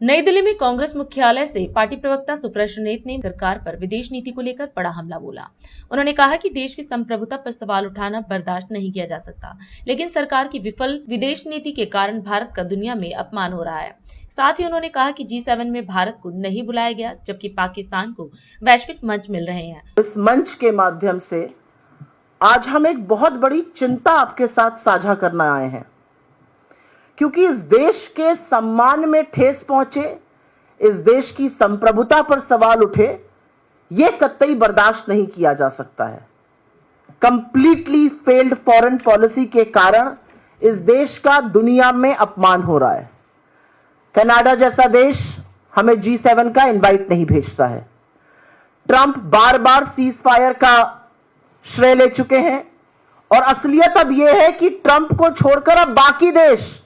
नई दिल्ली में कांग्रेस मुख्यालय से पार्टी प्रवक्ता सुप्रेशनेत ने सरकार पर विदेश नीति को लेकर बड़ा हमला बोला। उन्होंने कहा कि देश की संप्रभुता पर सवाल उठाना बर्दाश्त नहीं किया जा सकता, लेकिन सरकार की विफल विदेश नीति के कारण भारत का दुनिया में अपमान हो रहा है। साथ ही उन्होंने कहा कि G7 में भारत को नहीं बुलाया गया, जबकि पाकिस्तान को वैश्विक मंच मिल रहे हैं। इस मंच के माध्यम से आज हम एक बहुत बड़ी चिंता आपके साथ साझा करना आए हैं, क्योंकि इस देश के सम्मान में ठेस पहुंचे, इस देश की संप्रभुता पर सवाल उठे, यह कतई बर्दाश्त नहीं किया जा सकता है। कंप्लीटली फेल्ड फॉरेन पॉलिसी के कारण इस देश का दुनिया में अपमान हो रहा है। कनाडा जैसा देश हमें G7 का इनवाइट नहीं भेजता है। ट्रंप बार बार सीज फायर का श्रेय ले चुके हैं, और असलियत अब यह है कि ट्रंप को छोड़कर अब बाकी देश,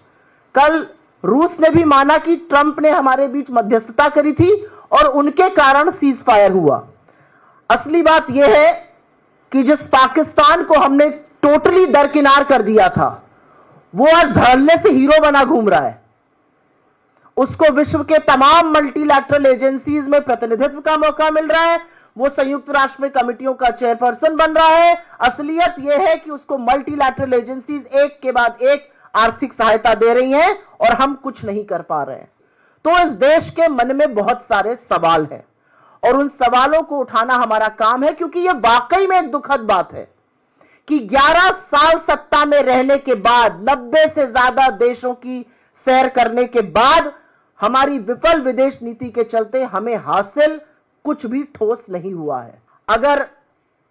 कल रूस ने भी माना कि ट्रंप ने हमारे बीच मध्यस्थता करी थी और उनके कारण सीज फायर हुआ। असली बात यह है कि जिस पाकिस्तान को हमने टोटली दरकिनार कर दिया था, वो आज धड़ल्ले से हीरो बना घूम रहा है। उसको विश्व के तमाम मल्टीलैटरल एजेंसीज में प्रतिनिधित्व का मौका मिल रहा है, वो संयुक्त राष्ट्र में कमिटियों का चेयरपर्सन बन रहा है। असलियत यह है कि उसको मल्टीलैटरल एजेंसीज एक के बाद एक आर्थिक सहायता दे रही हैं और हम कुछ नहीं कर पा रहे हैं। तो इस देश के मन में बहुत सारे सवाल हैं और उन सवालों को उठाना हमारा काम है, क्योंकि यह वाकई में एक दुखद बात है कि 11 साल सत्ता में रहने के बाद, 90 से ज्यादा देशों की सैर करने के बाद, हमारी विफल विदेश नीति के चलते हमें हासिल कुछ भी ठोस नहीं हुआ है। अगर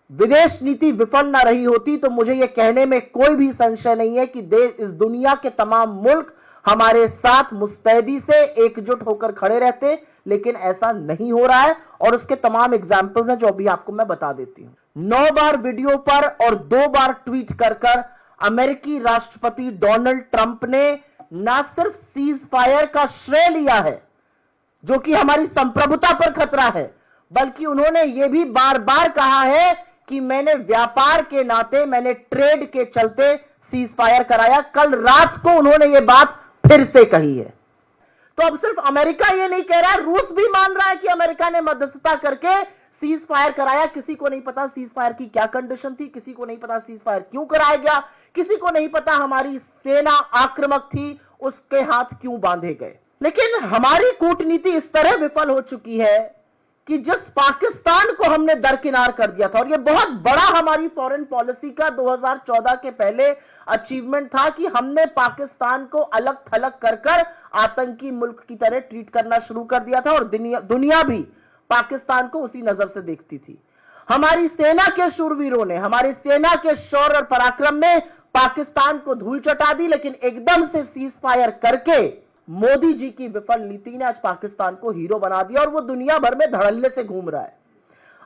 विदेश नीति विफल ना रही होती तो मुझे यह कहने में कोई भी संशय नहीं है कि देश, इस दुनिया के तमाम मुल्क हमारे साथ मुस्तैदी से एकजुट होकर खड़े रहते, लेकिन ऐसा नहीं हो रहा है और उसके तमाम एग्जाम्पल्स हैं जो अभी आपको मैं बता देती हूं। 9 बार वीडियो पर और 2 बार ट्वीट कर अमेरिकी राष्ट्रपति डोनाल्ड ट्रंप ने ना सिर्फ सीज फायर का श्रेय लिया है, जो कि हमारी संप्रभुता पर खतरा है, बल्कि उन्होंने यह भी बार बार कहा है कि मैंने व्यापार के नाते, मैंने ट्रेड के चलते सीज फायर कराया। कल रात को उन्होंने यह बात फिर से कही है। तो अब सिर्फ अमेरिका ये नहीं कह रहा है, रूस भी मान रहा है कि अमेरिका ने मध्यस्थता करके सीज फायर कराया। किसी को नहीं पता सीज फायर की क्या कंडीशन थी, किसी को नहीं पता सीज फायर क्यों कराया गया, किसी को नहीं पता हमारी सेना आक्रामक थी, उसके हाथ क्यों बांधे गए। लेकिन हमारी कूटनीति इस तरह विफल हो चुकी है कि जिस पाकिस्तान को हमने दरकिनार कर दिया था, और यह बहुत बड़ा हमारी फॉरेन पॉलिसी का 2014 के पहले अचीवमेंट था कि हमने पाकिस्तान को अलग थलग कर आतंकी मुल्क की तरह ट्रीट करना शुरू कर दिया था, और दुनिया भी पाकिस्तान को उसी नजर से देखती थी। हमारी सेना के शूरवीरों ने, हमारी सेना के शौर्य और पराक्रम ने पाकिस्तान को धूल चटा दी, लेकिन एकदम से सीज फायर करके मोदी जी की विफल नीति ने आज पाकिस्तान को हीरो बना दिया और वो दुनिया भर में धड़ल्ले से घूम रहा है।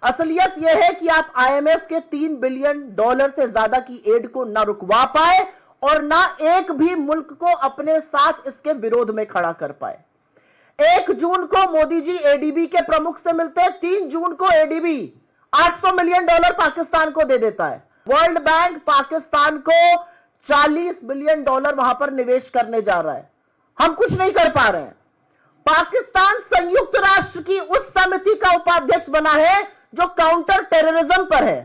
असलियत यह है कि आप IMF के $3 बिलियन से ज्यादा की एड को ना रुकवा पाए और ना एक भी मुल्क को अपने साथ इसके विरोध में खड़ा कर पाए। 1 जून को मोदी जी ADB के प्रमुख से मिलते हैं, 3 जून को ADB $800 मिलियन पाकिस्तान को दे देता है। वर्ल्ड बैंक पाकिस्तान को $40 बिलियन वहां पर निवेश करने जा रहा है। हम कुछ नहीं कर पा रहे हैं। पाकिस्तान संयुक्त राष्ट्र की उस समिति का उपाध्यक्ष बना है जो काउंटर टेररिज्म पर है।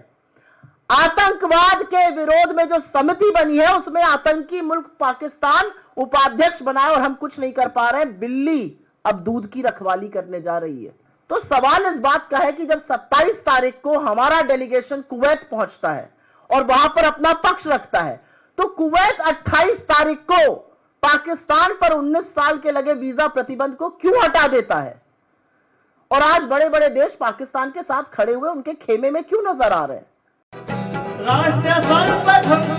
आतंकवाद के विरोध में जो समिति बनी है उसमें आतंकी मुल्क पाकिस्तान उपाध्यक्ष बना है, और हम कुछ नहीं कर पा रहे हैं। बिल्ली अब दूध की रखवाली करने जा रही है। तो सवाल इस बात का है कि जब 27 तारीख को हमारा डेलीगेशन कुवैत पहुंचता है और वहां पर अपना पक्ष रखता है, तो कुवैत 28 तारीख को पाकिस्तान पर 19 साल के लगे वीजा प्रतिबंध को क्यों हटा देता है, और आज बड़े बड़े देश पाकिस्तान के साथ खड़े हुए उनके खेमे में क्यों नजर आ रहे हैं। राष्ट्र सर्वप्रथम